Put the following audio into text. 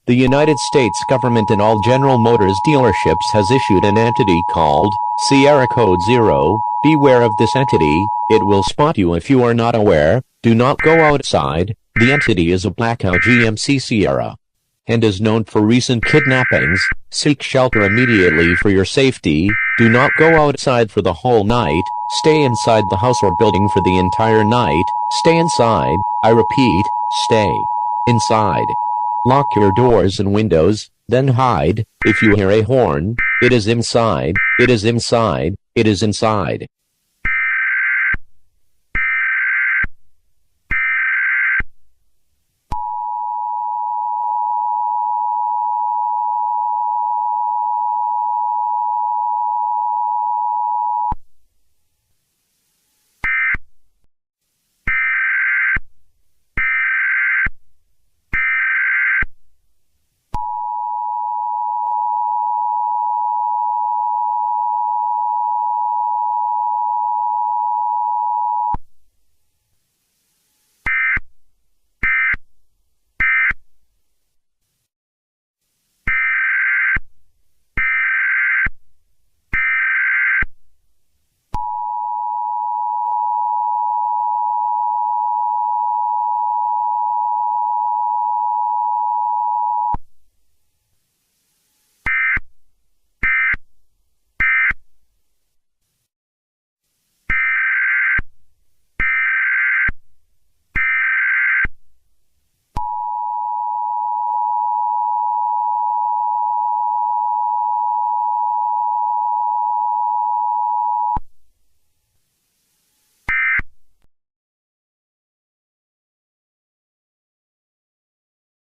The United States government and all General Motors dealerships has issued an entity called Sierra Code 0. Beware of this entity, it will spot you if you are not aware. Do not go outside. The entity is a blackout GMC Sierra and is known for recent kidnappings. Seek shelter immediately for your safety. Do not go outside for the whole night. Stay inside the house or building for the entire night. Stay inside. I repeat, stay inside. Lock your doors and windows, then hide. If you hear a horn, it is inside, it is inside, it is inside.